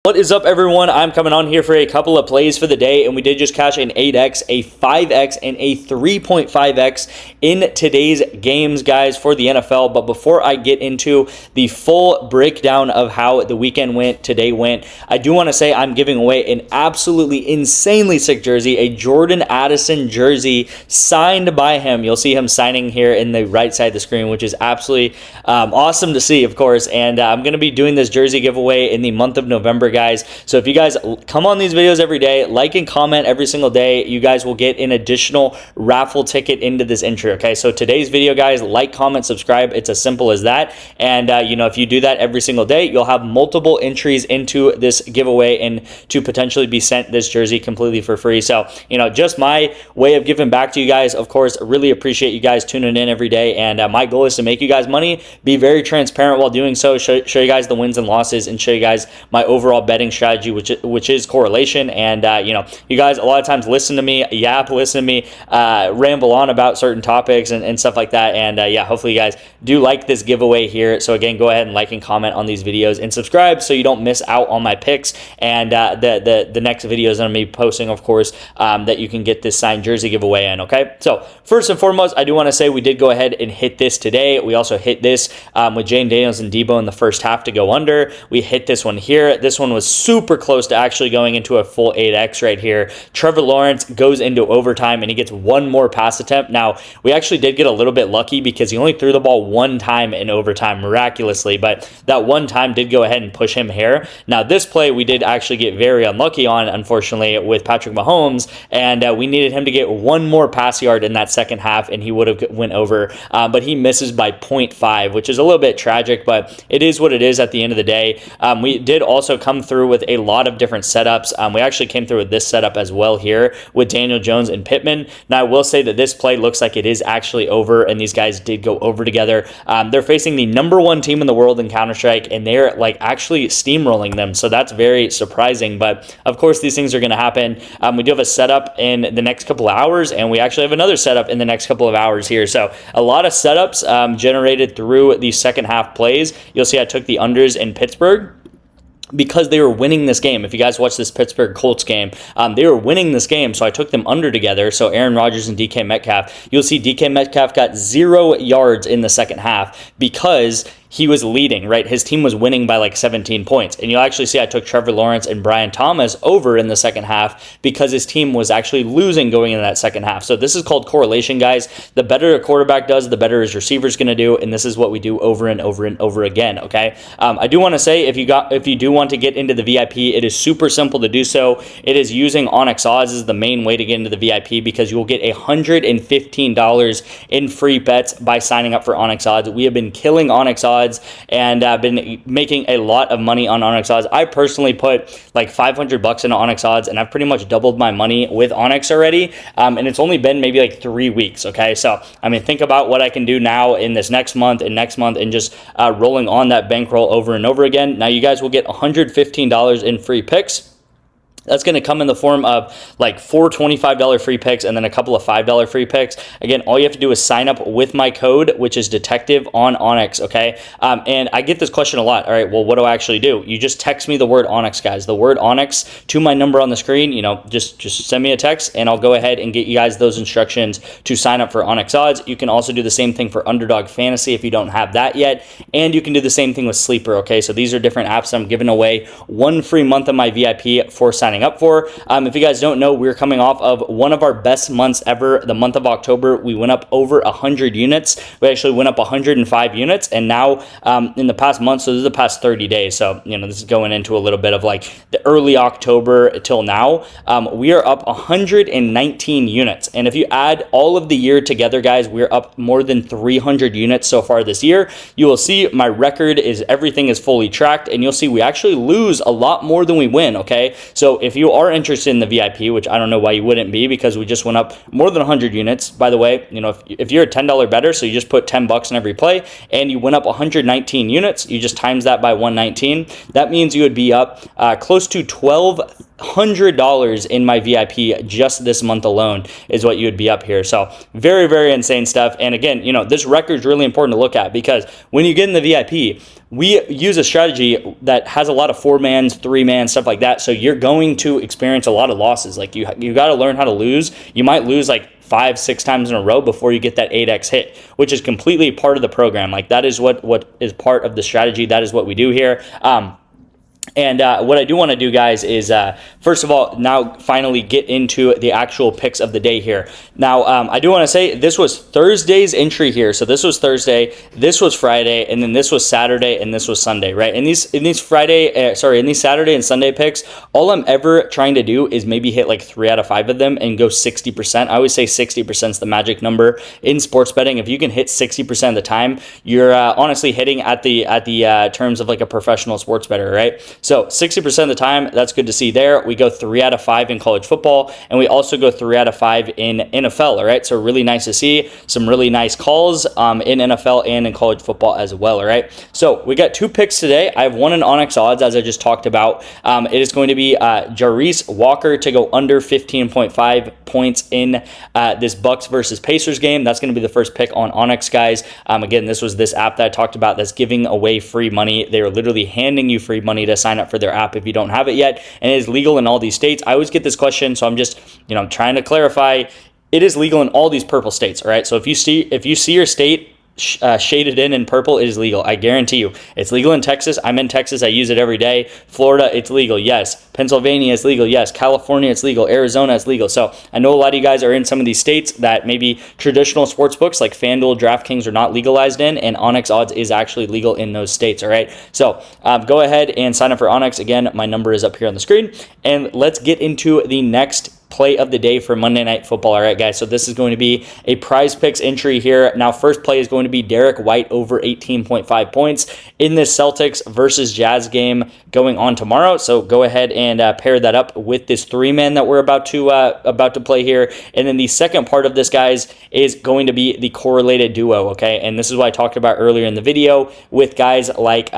What is up, everyone? I'm coming on here for a couple of plays for the day, and we did just cash an 8x, a 5x, and a 3.5x in today's games, guys, for the NFL. But before I get into the full breakdown of how the weekend went, today went, I do want to say I'm giving away an absolutely insanely sick jersey, a Jordan Addison jersey signed by him. You'll see him signing here in the right side of the screen, which is absolutely awesome to see, of course. And I'm going to be doing this jersey giveaway in the month of November, guys. So if you guys come on these videos every day, like and comment every single day, you guys will get an additional raffle ticket into this entry. Okay, so today's video, guys, like, comment, subscribe. It's as simple as that. And if you do that every single day, you'll have multiple entries into this giveaway and to potentially be sent this jersey completely for free. So just my way of giving back to you guys. Of course, I really appreciate you guys tuning in every day, and my goal is to make you guys money, be very transparent while doing so, show you guys the wins and losses, and show you guys my overall betting strategy, which is correlation. And you guys a lot of times listen to me ramble on about certain topics and stuff like that. And hopefully you guys do like this giveaway here. So again, go ahead and like and comment on these videos and subscribe so you don't miss out on my picks and the next videos that I'm gonna be posting, of course, that you can get this signed jersey giveaway in. Okay, so first and foremost, I do want to say we did go ahead and hit this today. We also hit this with Jane Daniels and Debo in the first half to go under. We hit this one here. This one was super close to actually going into a full 8x right here. Trevor Lawrence goes into overtime and he gets one more pass attempt. Now, we actually did get a little bit lucky because he only threw the ball one time in overtime miraculously, but that one time did go ahead and push him here. Now, this play we did actually get very unlucky on, unfortunately, with Patrick Mahomes, and we needed him to get one more pass yard in that second half and he would have went over, but he misses by 0.5, which is a little bit tragic, but it is what it is at the end of the day. We did also come through with a lot of different setups. We actually came through with this setup as well here with Daniel Jones and Pittman. Now, I will say that this play looks like it is actually over, and these guys did go over together. They're facing the #1 team in the world in Counter-Strike, and they're actually steamrolling them, so that's very surprising. But of course, these things are going to happen. We do have a setup in the next couple of hours, and we actually have another setup in the next couple of hours here. So a lot of setups generated through the second half plays. You'll see I took the unders in Pittsburgh because they were winning this game. If you guys watch this Pittsburgh Colts game, they were winning this game, so I took them under together. So Aaron Rodgers and DK Metcalf. You'll see DK Metcalf got 0 yards in the second half because he was leading, right? His team was winning by 17 points. And you'll actually see I took Trevor Lawrence and Brian Thomas over in the second half because his team was actually losing going into that second half. So this is called correlation, guys. The better a quarterback does, the better his receiver's going to do, and this is what we do over and over and over again, okay? I do want to say, if you do want to get into the VIP, it is super simple to do so. It is using ONYX odds is the main way to get into the VIP because you will get $115 in free bets by signing up for ONYX odds. We have been killing ONYX odds and been making a lot of money on ONYX odds. I personally put $500 into ONYX odds, and I've pretty much doubled my money with ONYX already, and it's only been maybe 3 weeks, okay? So, think about what I can do now in this next month and just rolling on that bankroll over and over again. Now, you guys will get $115 in free picks. That's going to come in the form of 4 $25 free picks and then a couple of $5 free picks. Again, all you have to do is sign up with my code, which is detective on ONYX, okay? And I get this question a lot. All right, well, what do I actually do? You just text me the word ONYX, guys. The word ONYX to my number on the screen. Just send me a text and I'll go ahead and get you guys those instructions to sign up for ONYX odds. You can also do the same thing for Underdog Fantasy if you don't have that yet. And you can do the same thing with Sleeper, okay? So these are different apps I'm giving away 1 free month of my VIP for signing up for. If you guys don't know, we're coming off of one of our best months ever. The month of October, we went up over 100 units. We actually went up 105 units, and now in the past month, so this is the past 30 days, so this is going into a little bit of the early October till now, we are up 119 units. And if you add all of the year together, guys, we're up more than 300 units so far this year. You will see my record is everything is fully tracked, and you'll see we actually lose a lot more than we win, okay? So if you are interested in the VIP, which I don't know why you wouldn't be because we just went up more than 100 units. By the way, if you're a $10 better, so you just put $10 in every play and you went up 119 units, you just times that by 119. That means you would be up close to $100 in my VIP just this month alone is what you would be up here. So very, very insane stuff. And again, this record is really important to look at, because when you get in the VIP, we use a strategy that has a lot of 4-man, 3-man, stuff like that. So you're going to experience a lot of losses. Like you got to learn how to lose. You might lose like 5-6 times in a row before you get that 8x hit, which is completely part of the program. Like that is what is part of the strategy. That is what we do here. And what I do want to do, guys, is first of all, now finally get into the actual picks of the day here. Now, I do want to say this was Thursday's entry here. So this was Thursday, this was Friday, and then this was Saturday, and this was Sunday, right? In these Saturday and Sunday picks, all I'm ever trying to do is maybe hit like 3 out of 5 of them and go 60%. I always say 60% is the magic number in sports betting. If you can hit 60% of the time, you're honestly hitting at the terms of like a professional sports bettor, right? So 60% of the time, that's good to see there. We go 3 out of 5 in college football, and we also go 3 out of 5 in NFL, all right? So really nice to see some really nice calls in NFL and in college football as well, all right? So we got 2 picks today. I have one in ONYX odds, as I just talked about. It is going to be Jarice Walker to go under 15.5 points in this Bucks versus Pacers game. That's going to be the first pick on ONYX, guys. Again, this was this app that I talked about that's giving away free money. They are literally handing you free money to sign up for their app if you don't have it yet, and it is legal in all these states. I always get this question, so I'm just trying to clarify. It is legal in all these purple states, all right? So if you see your state shaded in purple, it is legal. I guarantee you. It's legal in Texas. I'm in Texas. I use it every day. Florida, it's legal. Yes. Pennsylvania, it's legal. Yes. California, it's legal. Arizona, it's legal. So I know a lot of you guys are in some of these states that maybe traditional sports books like FanDuel, DraftKings are not legalized in, and ONYX odds is actually legal in those states, all right? So go ahead and sign up for ONYX. Again, my number is up here on the screen. And let's get into the next play of the day for Monday Night Football. All right, guys, so this is going to be a PrizePicks entry here. Now, first play is going to be Derek White over 18.5 points in this Celtics versus Jazz game going on tomorrow. So go ahead and pair that up with this 3-man that we're about to play here. And then the second part of this, guys, is going to be the correlated duo, okay? And this is what I talked about earlier in the video with guys like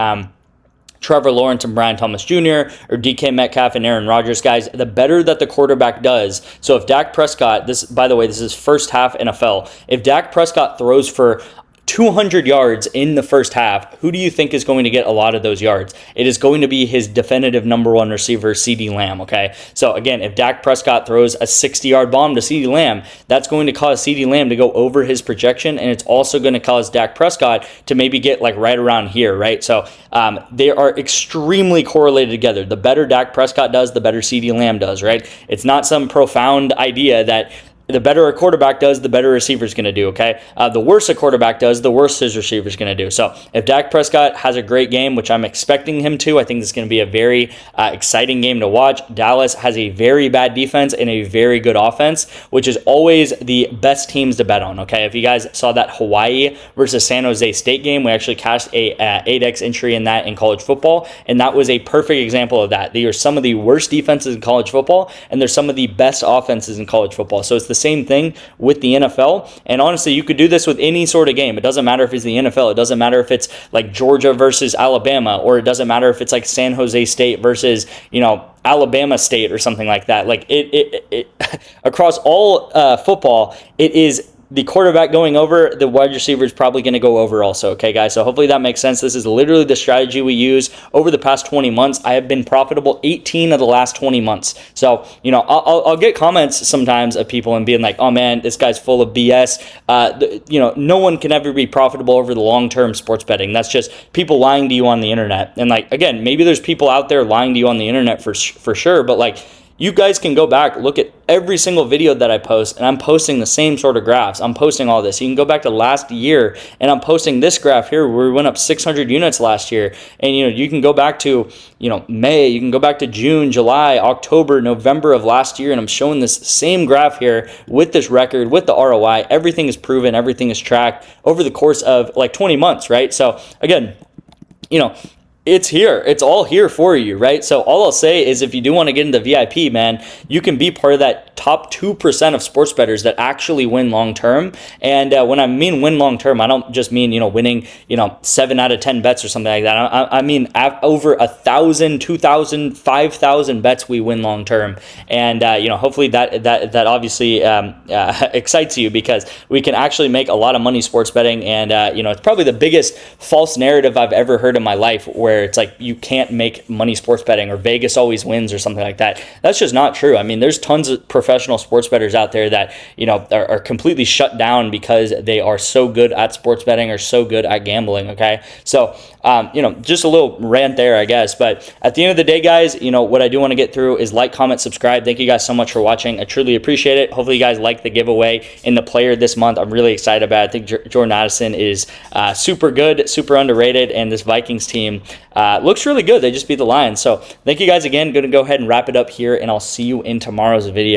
Trevor Lawrence and Brian Thomas Jr., or DK Metcalf and Aaron Rodgers, guys, the better that the quarterback does. So if Dak Prescott, by the way, this is first half NFL, if Dak Prescott throws for 200 yards in the first half, who do you think is going to get a lot of those yards? It is going to be his definitive number 1 receiver, CeeDee Lamb, okay? So again, if Dak Prescott throws a 60-yard bomb to CeeDee Lamb, that's going to cause CeeDee Lamb to go over his projection, and it's also going to cause Dak Prescott to maybe get like right around here, right? So they are extremely correlated together. The better Dak Prescott does, the better CeeDee Lamb does, right? It's not some profound idea that the better a quarterback does, the better a receiver's going to do, okay? The worse a quarterback does, the worse his receiver's going to do. So if Dak Prescott has a great game, which I'm expecting him to, I think this is going to be a very exciting game to watch. Dallas has a very bad defense and a very good offense, which is always the best teams to bet on, okay? If you guys saw that Hawaii versus San Jose State game, we actually cashed a 8x entry in that in college football, and that was a perfect example of that. They are some of the worst defenses in college football, and they're some of the best offenses in college football. So it's the same thing with the NFL. And honestly, you could do this with any sort of game. It doesn't matter if it's the NFL. It doesn't matter if it's like Georgia versus Alabama, or it doesn't matter if it's like San Jose State versus, Alabama State or something like that. Like it across all football, it is the quarterback going over, the wide receiver is probably going to go over also, okay, guys? So hopefully that makes sense. This is literally the strategy we use over the past 20 months. I have been profitable 18 of the last 20 months. So, I'll get comments sometimes of people and being like, oh, man, this guy's full of BS. No one can ever be profitable over the long-term sports betting. That's just people lying to you on the internet. And, again, maybe there's people out there lying to you on the internet for sure, but, you guys can go back, look at every single video that I post, and I'm posting the same sort of graphs. I'm posting all this. You can go back to last year, and I'm posting this graph here where we went up 600 units last year. And, you can go back to, May. You can go back to June, July, October, November of last year, and I'm showing this same graph here with this record, with the ROI. Everything is proven. Everything is tracked over the course of, 20 months, right? So, again, it's here. It's all here for you, right? So all I'll say is if you do want to get into VIP, man, you can be part of that top 2% of sports bettors that actually win long term. And when I mean win long term, I don't just mean, winning, 7 out of 10 bets or something like that. I mean over 1,000, 2,000, 5,000 bets we win long term. And, hopefully that obviously excites you, because we can actually make a lot of money sports betting. And, it's probably the biggest false narrative I've ever heard in my life, where it's like you can't make money sports betting, or Vegas always wins, or something like that. That's just not true. I mean, there's tons of professional sports bettors out there that, are completely shut down because they are so good at sports betting or so good at gambling, okay? So, just a little rant there, I guess. But at the end of the day, guys, what I do want to get through is like, comment, subscribe. Thank you guys so much for watching. I truly appreciate it. Hopefully you guys like the giveaway in the player this month. I'm really excited about it. I think Jordan Addison is super good, super underrated, and this Vikings team looks really good. They just beat the Lions. So thank you guys again. Going to go ahead and wrap it up here, and I'll see you in tomorrow's video.